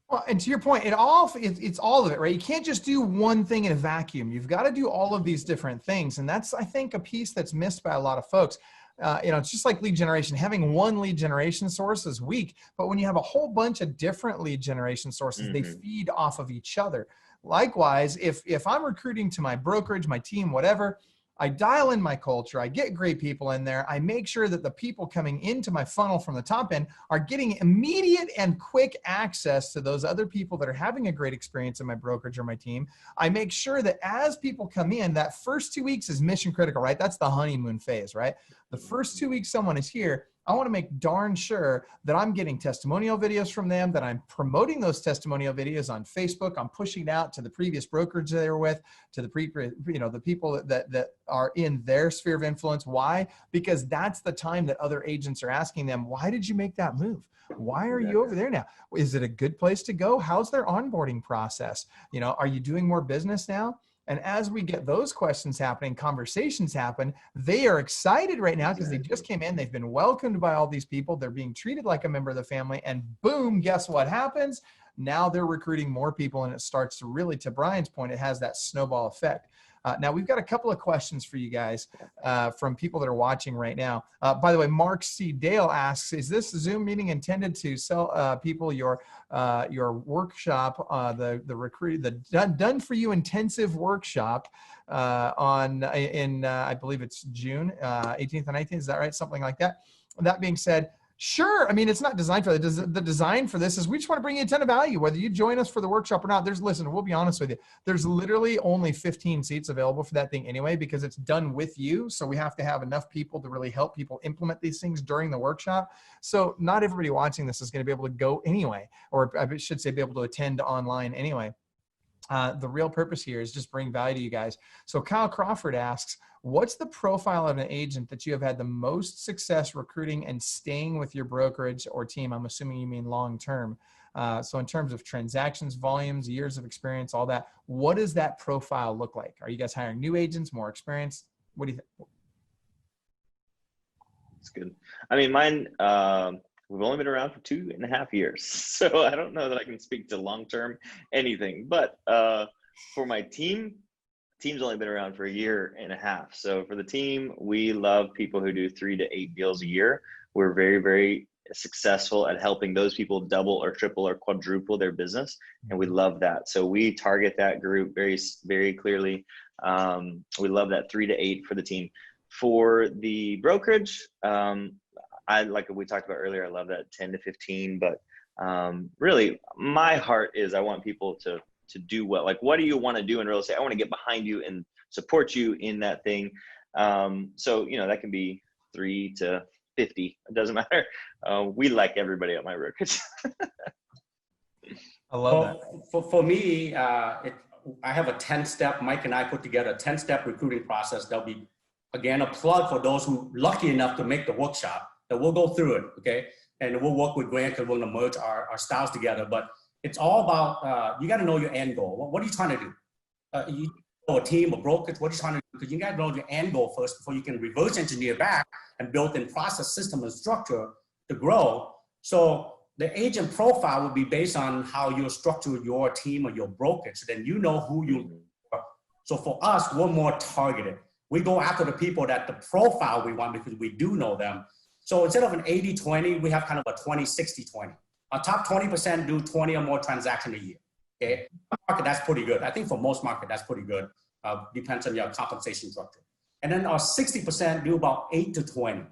Well, and to your point, it's all of it, right? You can't just do one thing in a vacuum. You've got to do all of these different things. And that's, I think, a piece that's missed by a lot of folks. It's just like lead generation. Having one lead generation source is weak, but when you have a whole bunch of different lead generation sources, they feed off of each other. Likewise, if I'm recruiting to my brokerage, my team, whatever, I dial in my culture, I get great people in there, I make sure that the people coming into my funnel from the top end are getting immediate and quick access to those other people that are having a great experience in my brokerage or my team. I make sure that as people come in, that first 2 weeks is mission critical, right? That's the honeymoon phase, right? The first 2 weeks someone is here, I want to make darn sure that I'm getting testimonial videos from them, that I'm promoting those testimonial videos on Facebook. I'm pushing it out to the previous brokerage they were with, to the the people that are in their sphere of influence. Why? Because that's the time that other agents are asking them, why did you make that move? Why are you over there now? Is it a good place to go? How's their onboarding process? Are you doing more business now? And as we get those questions happening, conversations happen, they are excited right now because they just came in. They've been welcomed by all these people. They're being treated like a member of the family. And boom, guess what happens? Now they're recruiting more people. And it starts to really, to Brian's point, it has that snowball effect. Now, we've got a couple of questions for you guys from people that are watching right now. By the way, Mark C. Dale asks, is this Zoom meeting intended to sell people your workshop, the Done For You Intensive Workshop I believe it's June 18th and 19th? Is that right? Something like that. That being said, sure. I mean, it's not designed for that. The design for this is we just want to bring you a ton of value, whether you join us for the workshop or not. Listen, we'll be honest with you. There's literally only 15 seats available for that thing anyway, because it's done with you. So we have to have enough people to really help people implement these things during the workshop. So not everybody watching this is going to be able to go anyway, or I should say be able to attend online anyway. The real purpose here is just bring value to you guys. So Kyle Crawford asks, what's the profile of an agent that you have had the most success recruiting and staying with your brokerage or team? I'm assuming you mean long-term. So in terms of transactions, volumes, years of experience, all that, what does that profile look like? Are you guys hiring new agents, more experienced? What do you think? That's good. I mean, mine, we've only been around for 2.5 years, so I don't know that I can speak to long-term anything. But for my team's only been around for 1.5 years. So for the team, we love people who do 3 to 8 deals a year. We're very, very successful at helping those people double or triple or quadruple their business, and we love that. So we target that group very, very clearly. We love that 3 to 8 for the team. For the brokerage, I like we talked about earlier, I love that 10 to 15, but really my heart is I want people to do well. Like, what do you want to do in real estate? I want to get behind you and support you in that thing. So, that can be 3 to 50. It doesn't matter. We like everybody at my brokerage. I love that. For me, I have a 10-step, Mike and I put together a 10-step recruiting process. There'll be, again, a plug for those who are lucky enough to make the workshop, that we'll go through it, okay? And we'll work with Grant because we're going to merge our styles together. But it's all about, you got to know your end goal. What are you trying to do? You know, a team, a brokerage, what are you trying to do? Because you got to know your end goal first before you can reverse engineer back and build in process, system, and structure to grow. So the agent profile will be based on how you structure your team or your brokerage. Then you know who you are. So for us, we're more targeted. We go after the people that the profile we want because we do know them. So instead of an 80-20, we have kind of a 20-60-20. Our top 20% do 20 or more transactions a year. Okay, market, that's pretty good. I think for most market, that's pretty good. Depends on your compensation structure. And then our 60% do about 8 to 20.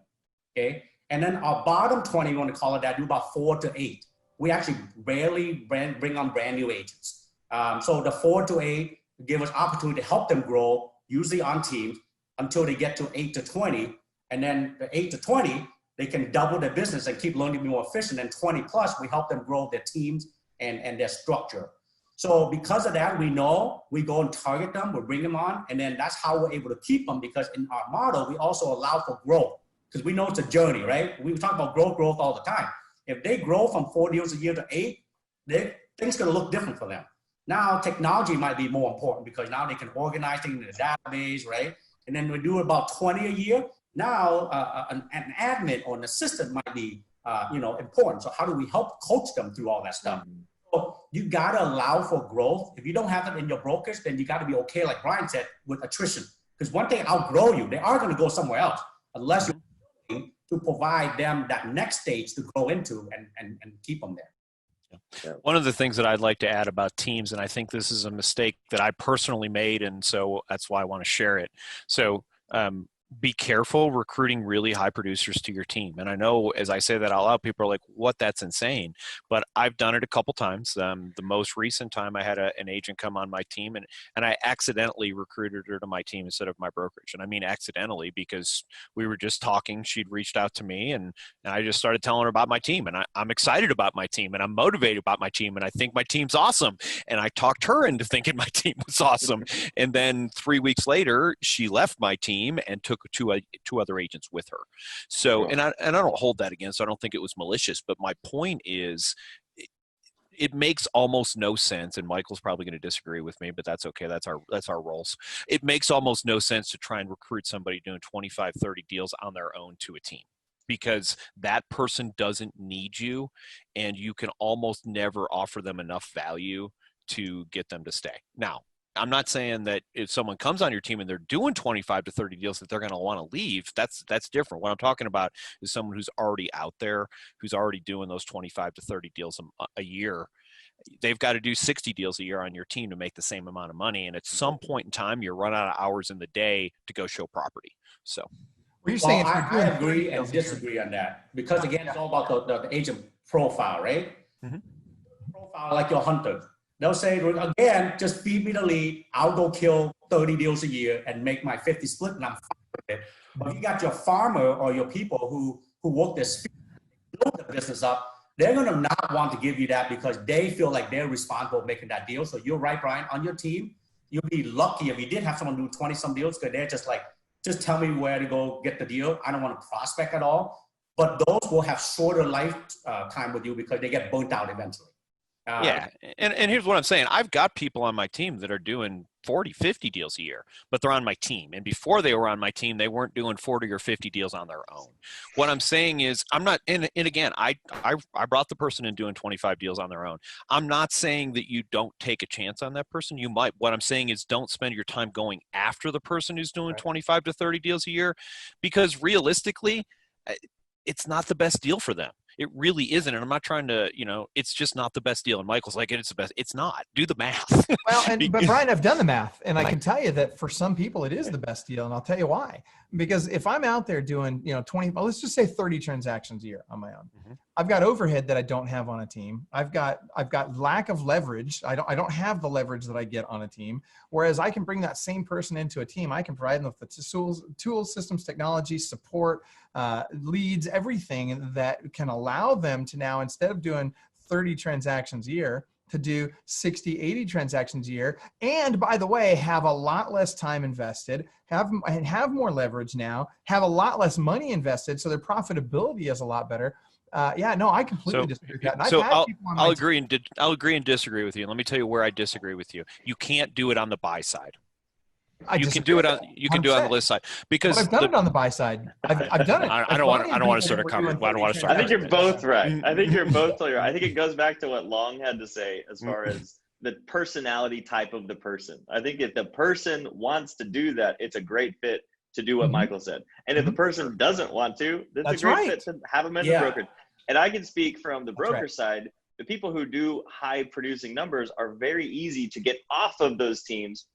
Okay, and then our bottom 20, you want to call it that, do about 4 to 8. We actually rarely bring on brand new agents. So the 4 to 8 give us opportunity to help them grow, usually on teams, until they get to 8 to 20. And then the 8 to 20, they can double their business and keep learning to be more efficient. And 20 plus, we help them grow their teams and their structure. So because of that, we know we go and target them, we bring them on, and then that's how we're able to keep them, because in our model, we also allow for growth, because we know it's a journey, right? We talk about growth all the time. If they grow from 4 deals a year to 8, things going to look different for them. Now, technology might be more important because now they can organize things in the database, right? And then we do about 20 a year. Now, an admin or an assistant might be, important. So how do we help coach them through all that stuff? So you got to allow for growth. If you don't have it in your brokers, then you got to be okay, like Brian said, with attrition. Because one thing outgrow you, they are going to go somewhere else unless you're willing to provide them that next stage to grow into and keep them there. Yeah. One of the things that I'd like to add about teams, and I think this is a mistake that I personally made, and so that's why I want to share it. So be careful recruiting really high producers to your team. And I know as I say that out loud, people are like, what, that's insane. But I've done it a couple times. The most recent time I had an agent come on my team and I accidentally recruited her to my team instead of my brokerage. And I mean accidentally, because we were just talking. She'd reached out to me and I just started telling her about my team. And I'm excited about my team and I'm motivated about my team. And I think my team's awesome. And I talked her into thinking my team was awesome. And then 3 weeks later, she left my team and took two other agents with her. So, and I don't hold that against. I don't think it was malicious. But my point is, it makes almost no sense, and Michael's probably going to disagree with me, but that's okay. That's our roles. It makes almost no sense to try and recruit somebody doing 25, 30 deals on their own to a team, because that person doesn't need you, and you can almost never offer them enough value to get them to stay. Now, I'm not saying that if someone comes on your team and they're doing 25 to 30 deals that they're going to want to leave. That's different. What I'm talking about is someone who's already out there, who's already doing those 25 to 30 deals a year. They've got to do 60 deals a year on your team to make the same amount of money. And at some point in time, you run out of hours in the day to go show property. So you're saying I agree and disagree on that, because again, it's all about the agent profile, right? Mm-hmm. Profile like your hunter. They'll say, again, just feed me the lead. I'll go kill 30 deals a year and make my 50 split, and I'm fine with it. But if you got your farmer or your people who work their speed, build the business up, they're going to not want to give you that because they feel like they're responsible for making that deal. So you're right, Brian. On your team, you'll be lucky if you did have someone do 20-some deals, because they're just like, just tell me where to go get the deal. I don't want to prospect at all. But those will have shorter lifetime with you because they get burnt out eventually. Yeah. And here's what I'm saying. I've got people on my team that are doing 40, 50 deals a year, but they're on my team. And before they were on my team, they weren't doing 40 or 50 deals on their own. What I'm saying is I'm not, and again, I brought the person in doing 25 deals on their own. I'm not saying that you don't take a chance on that person. You might. What I'm saying is don't spend your time going after the person who's doing 25 to 30 deals a year, because realistically, it's not the best deal for them. It really isn't. And I'm not trying to, it's just not the best deal. And Michael's like, it's the best. It's not. Do the math. Well, but Brian, I've done the math, and I can tell you that for some people it is the best deal. And I'll tell you why. Because if I'm out there doing, 20, well, let's just say 30 transactions a year on my own, Mm-hmm. I've got overhead that I don't have on a team. I've got lack of leverage. I don't have the leverage that I get on a team. Whereas I can bring that same person into a team. I can provide them with the tools, systems, technology, support, leads, everything that can allow them to now, instead of doing 30 transactions a year, to do 60, 80 transactions a year. And by the way, have a lot less time invested, have more leverage now, have a lot less money invested. So their profitability is a lot better. I completely disagree with that. And So I'll agree and disagree with you. And let me tell you where I disagree with you. You can't do it on the buy side. You can do it on the list side, because I've done it on the buy side. I've done it. I don't want to start a conversation. I don't want to start. I think you're both right. I think you're both right. I think it goes back to what Long had to say as far as the personality type of the person. I think if the person wants to do that, it's a great fit to do what Michael said. And if the person doesn't want to, that's a great fit to have them in the brokerage. And I can speak from the broker side. The people who do high producing numbers are very easy to get off of those teams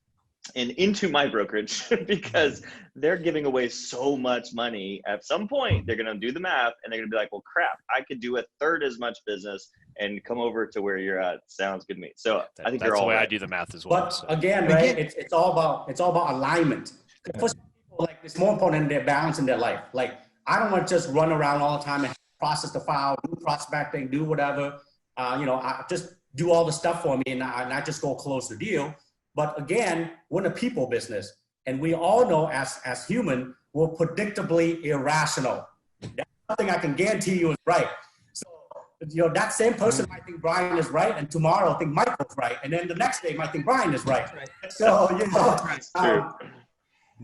and into my brokerage because they're giving away so much money. At some point, they're going to do the math and they're going to be like, well, crap, I could do a third as much business and come over to where you're at. Sounds good to me. So I think that's the way right. I do the math as well. But again, right, it's all about alignment. For some people, like, it's more important than their balance in their life. Like, I don't want to just run around all the time and process the file, do prospecting, do whatever. I just do all the stuff for me and not just go close the deal. But again, we're in a people business, and we all know as human, we're predictably irrational. That's something I can guarantee you is right. So, that same person might think Brian is right, and tomorrow think Michael's right, and then the next day might think Brian is right. So,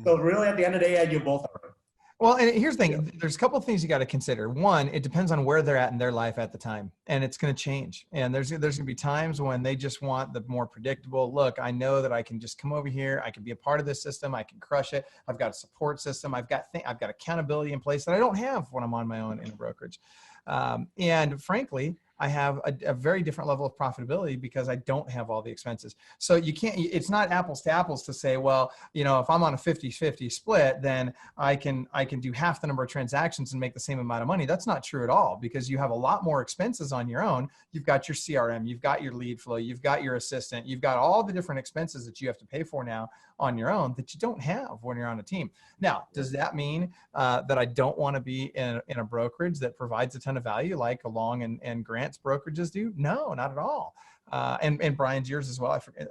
so really at the end of the day, you're both right. Well, and here's the thing. There's a couple of things you got to consider. One, it depends on where they're at in their life at the time, and it's going to change. And there's going to be times when they just want the more predictable. Look, I know that I can just come over here. I can be a part of this system. I can crush it. I've got a support system. I've got accountability in place that I don't have when I'm on my own in a brokerage. And frankly, I have a very different level of profitability because I don't have all the expenses. So it's not apples to apples to say, well, if I'm on a 50-50 split, then I can do half the number of transactions and make the same amount of money. That's not true at all, because you have a lot more expenses on your own. You've got your CRM, you've got your lead flow, you've got your assistant, you've got all the different expenses that you have to pay for now on your own that you don't have when you're on a team. Now, does that mean that I don't want to be in a brokerage that provides a ton of value like Along and Grant's brokerages do? No, not at all. And Brian's, yours as well. I forget,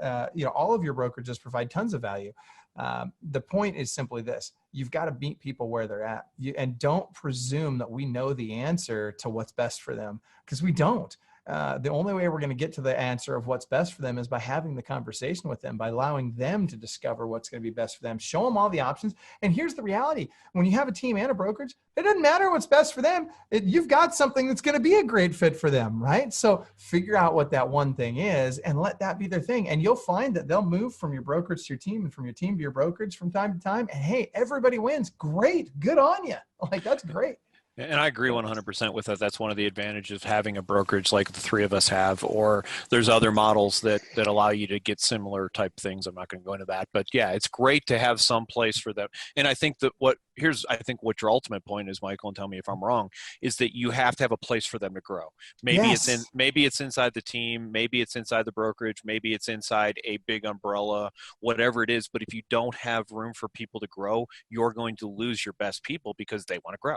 all of your brokerages provide tons of value. The point is simply this: you've got to meet people where they're at, and don't presume that we know the answer to what's best for them, because we don't. The only way we're going to get to the answer of what's best for them is by having the conversation with them, by allowing them to discover what's going to be best for them, show them all the options. And here's the reality: when you have a team and a brokerage, it doesn't matter what's best for them. You've got something that's going to be a great fit for them, right? So figure out what that one thing is and let that be their thing. And you'll find that they'll move from your brokerage to your team and from your team to your brokerage from time to time. And hey, everybody wins. Great. Good on you. Like, that's great. And I agree 100% with that. That's one of the advantages of having a brokerage like the three of us have, or there's other models that allow you to get similar type things. I'm not going to go into that, but yeah, it's great to have some place for them. And I think that what your ultimate point is, Michael, and tell me if I'm wrong, is that you have to have a place for them to grow. Maybe it's inside the team, maybe it's inside the brokerage, maybe it's inside a big umbrella, whatever it is. But if you don't have room for people to grow, you're going to lose your best people because they want to grow.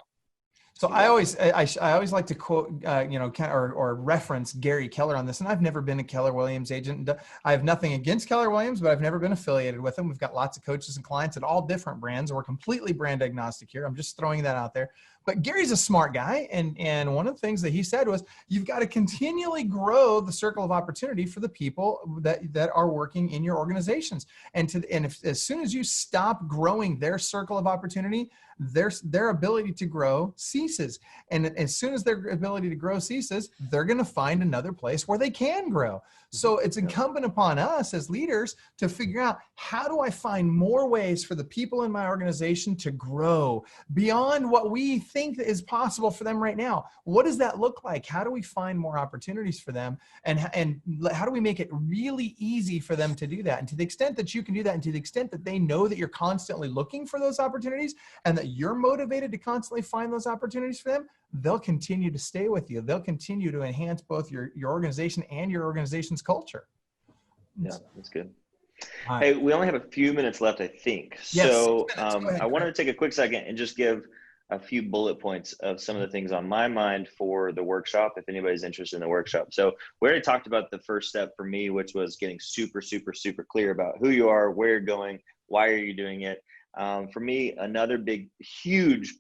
So I always like to quote, or reference Gary Keller on this. And I've never been a Keller Williams agent. I have nothing against Keller Williams, but I've never been affiliated with them. We've got lots of coaches and clients at all different brands. We're completely brand agnostic here. I'm just throwing that out there. But Gary's a smart guy. And one of the things that he said was, you've got to continually grow the circle of opportunity for the people that are working in your organizations. As soon as you stop growing their circle of opportunity, their ability to grow ceases. And as soon as their ability to grow ceases, they're going to find another place where they can grow. So it's incumbent upon us as leaders to figure out, how do I find more ways for the people in my organization to grow beyond what we think is possible for them right now? What does that look like? How do we find more opportunities for them? And how do we make it really easy for them to do that? And to the extent that you can do that, and to the extent that they know that you're constantly looking for those opportunities and that you're motivated to constantly find those opportunities for them, they'll continue to stay with you. They'll continue to enhance both your organization and your organization's culture. Yeah, that's good. Hey, we only have a few minutes left, I think. Yes, so ahead, I wanted to take a quick second and just give a few bullet points of some of the things on my mind for the workshop, if anybody's interested in the workshop. So we already talked about the first step for me, which was getting super, super, super clear about who you are, where you're going, why are you doing it. For me, another big, huge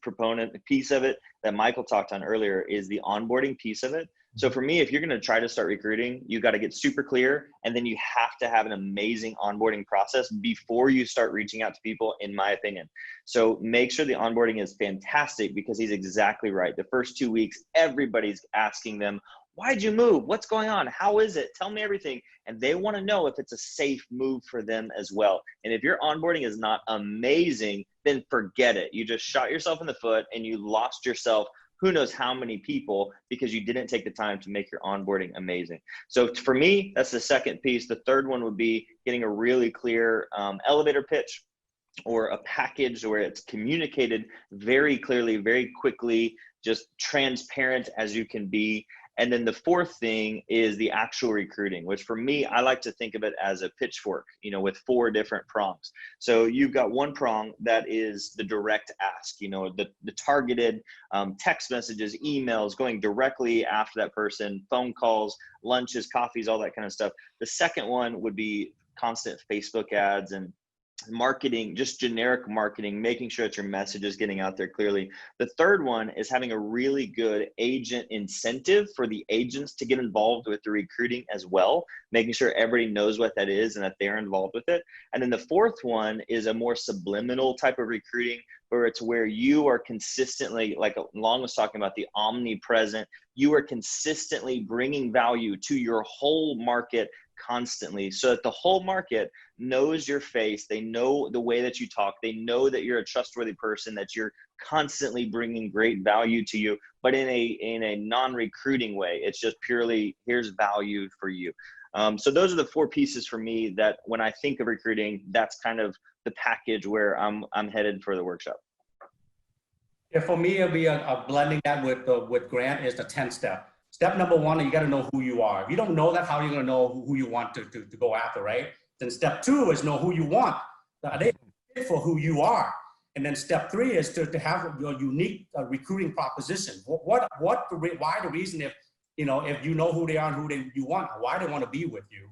piece of it that Michael talked on earlier is the onboarding piece of it. So for me, if you're going to try to start recruiting, you got to get super clear, and then you have to have an amazing onboarding process before you start reaching out to people, in my opinion. So make sure the onboarding is fantastic, because he's exactly right. The first 2 weeks, everybody's asking them, why'd you move? What's going on? How is it? Tell me everything. And they want to know if it's a safe move for them as well. And if your onboarding is not amazing, then forget it. You just shot yourself in the foot and you lost yourself who knows how many people because you didn't take the time to make your onboarding amazing. So for me, that's the second piece. The third one would be getting a really clear elevator pitch, or a package where it's communicated very clearly, very quickly, just transparent as you can be. And then the fourth thing is the actual recruiting, which for me, I like to think of it as a pitchfork, with 4 different prongs. So you've got one prong that is the direct ask, the targeted text messages, emails, going directly after that person, phone calls, lunches, coffees, all that kind of stuff. The second one would be constant Facebook ads and marketing, just generic marketing, making sure that your message is getting out there clearly. The third one is having a really good agent incentive for the agents to get involved with the recruiting as well, making sure everybody knows what that is and that they're involved with it. And then the fourth one is a more subliminal type of recruiting, where it's where you are consistently, like Long was talking about, the omnipresent, you are consistently bringing value to your whole market constantly so that the whole market knows your face. They know the way that you talk. They know that you're a trustworthy person, that you're constantly bringing great value to you, but in a non-recruiting way. It's just purely, here's value for you. So those are the 4 pieces for me that when I think of recruiting, that's kind of the package where I'm headed for the workshop. Yeah, for me, it'll be a blending that with Grant is the 10 step. Step number 1, you got to know who you are. If you don't know that, how are you going to know who you want to go after, right? Then step 2 is know who you want. They fit for who you are. And then step 3 is to have your unique recruiting proposition. Why the reason if you know who they are and you want, why they want to be with you.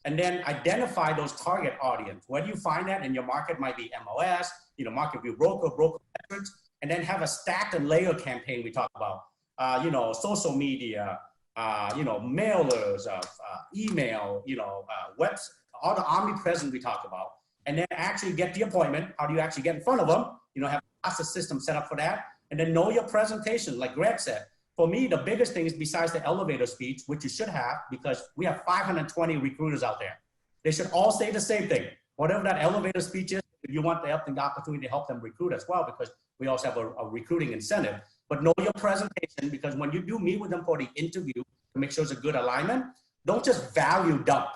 And then identify those target audience. Where do you find that? In your market might be MLS, market view broker metrics, and then have a stack and layer campaign we talk about. Social media, mailers, email, webs, all the omnipresent we talk about. And then actually get the appointment. How do you actually get in front of them? Have a process system set up for that. And then know your presentation, like Greg said. For me, the biggest thing is besides the elevator speech, which you should have, because we have 520 recruiters out there. They should all say the same thing. Whatever that elevator speech is, if you want the opportunity to help them recruit as well, because we also have a recruiting incentive. But know your presentation, because when you do meet with them for the interview, to make sure it's a good alignment, don't just value dump.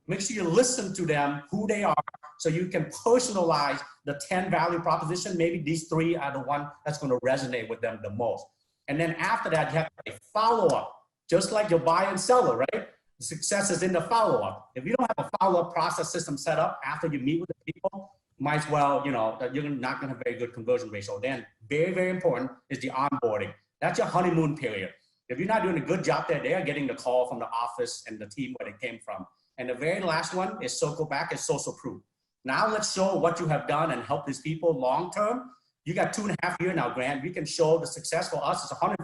Make sure you listen to them, who they are, so you can personalize the 10 value proposition. Maybe these 3 are the one that's going to resonate with them the most. And then after that, you have a follow-up, just like your buy and seller, right? The success is in the follow-up. If you don't have a follow-up process system set up after you meet with the people, might as well, that you're not going to have very good conversion ratio. Then very, very important is the onboarding. That's your honeymoon period. If you're not doing a good job there, they are getting the call from the office and the team where they came from. And the very last one is circle back, is social proof. Now let's show what you have done and help these people long-term. You got 2.5 years now, Grant. We can show the success for us is 104%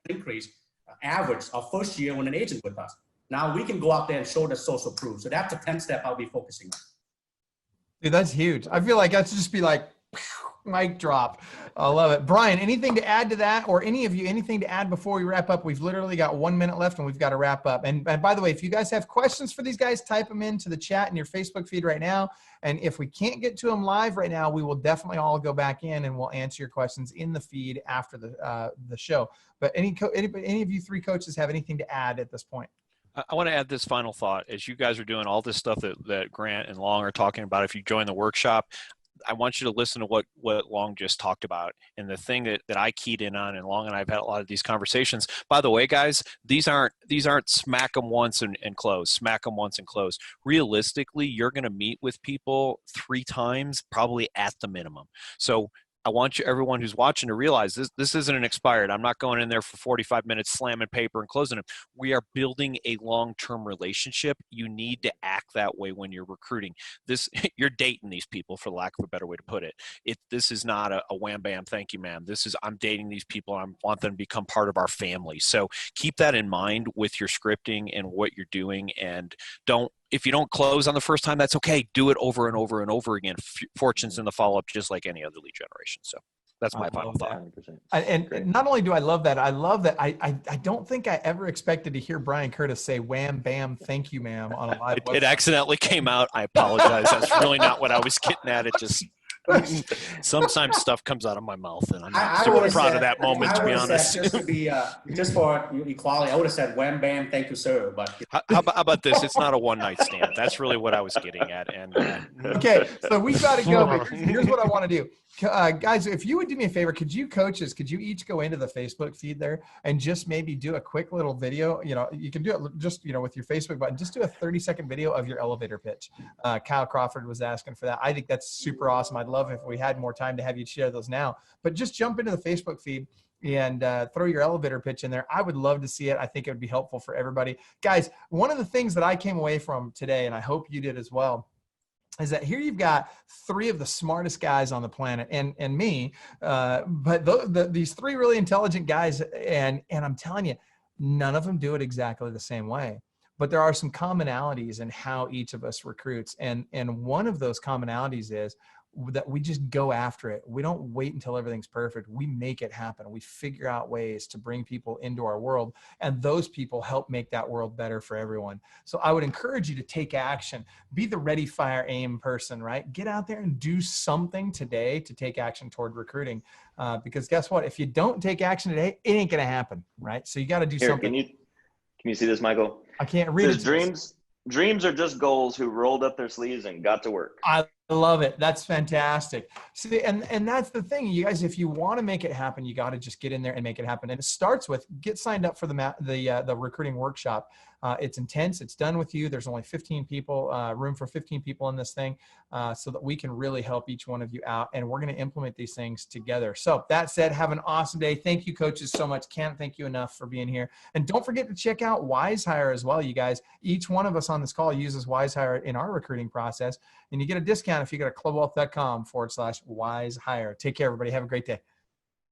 increase average our first year when an agent with us. Now we can go out there and show the social proof. So that's the 10 step I'll be focusing on. Dude, that's huge. I feel like that's just be like, mic drop. I love it. Brian, anything to add to that, or any of you, anything to add before we wrap up? We've literally got 1 minute left and we've got to wrap up. And by the way, if you guys have questions for these guys, type them into the chat in your Facebook feed right now. And if we can't get to them live right now, we will definitely all go back in and we'll answer your questions in the feed after the show. But any of you 3 coaches have anything to add at this point? I want to add this final thought. As you guys are doing all this stuff that Grant and Long are talking about, if you join the workshop, I want you to listen to what Long just talked about. And the thing that I keyed in on, and Long and I have had a lot of these conversations. By the way, guys, these aren't smack them once and close, smack them once and close. Realistically, you're going to meet with people 3 times, probably at the minimum. So I want everyone who's watching to realize this isn't an expired. I'm not going in there for 45 minutes, slamming paper and closing them. We are building a long-term relationship. You need to act that way when you're recruiting. You're dating these people, for lack of a better way to put it. This is not a wham bam, thank you, ma'am. I'm dating these people. I want them to become part of our family. So keep that in mind with your scripting and what you're doing, and if you don't close on the first time, that's okay. Do it over and over and over again. Fortunes in the follow-up, just like any other lead generation. So that's my final thought. And not only do I love that, I don't think I ever expected to hear Brian Curtis say wham, bam, thank you, ma'am on a live It accidentally came out. I apologize. That's really not what I was getting at. It just sometimes stuff comes out of my mouth, and I'm not super proud of that moment, to be honest. Just to be just for equality, I would have said wham bam, thank you, sir. But how about this? It's not a one-night stand. That's really what I was getting at. And okay, so we got to go. But here's what I want to do. Guys, if you would do me a favor, could you each go into the Facebook feed there and just maybe do a quick little video? You can do it just, with your Facebook button, just do a 30-second video of your elevator pitch. Kyle Crawford was asking for that. I think that's super awesome. I'd love if we had more time to have you share those now, but just jump into the Facebook feed and throw your elevator pitch in there. I would love to see it. I think it would be helpful for everybody. Guys, one of the things that I came away from today, and I hope you did as well, is that here you've got 3 of the smartest guys on the planet and me, but these 3 really intelligent guys, and I'm telling you, none of them do it exactly the same way. But there are some commonalities in how each of us recruits. And one of those commonalities is that we just go after it. We don't wait until everything's perfect. We make it happen. We figure out ways to bring people into our world, and those people help make that world better for everyone. So I would encourage you to take action. Be the ready, fire, aim person, right? Get out there and do something today to take action toward recruiting. Because guess what? If you don't take action today, it ain't going to happen, right? So you got to do something. Can you see this, Michael? I can't read it. Dreams are just goals who rolled up their sleeves and got to work. I love it. That's fantastic. See, and that's the thing, you guys, if you want to make it happen, you got to just get in there and make it happen. And it starts with get signed up for the recruiting workshop. It's intense. It's done with you. There's only 15 people, room for 15 people in this thing, so that we can really help each one of you out. And we're going to implement these things together. So that said, have an awesome day. Thank you, coaches, so much. Can't thank you enough for being here. And don't forget to check out WiseHire as well, you guys. Each one of us on this call uses WiseHire in our recruiting process. And you get a discount if you go to clubwealth.com/WiseHire. Take care, everybody. Have a great day.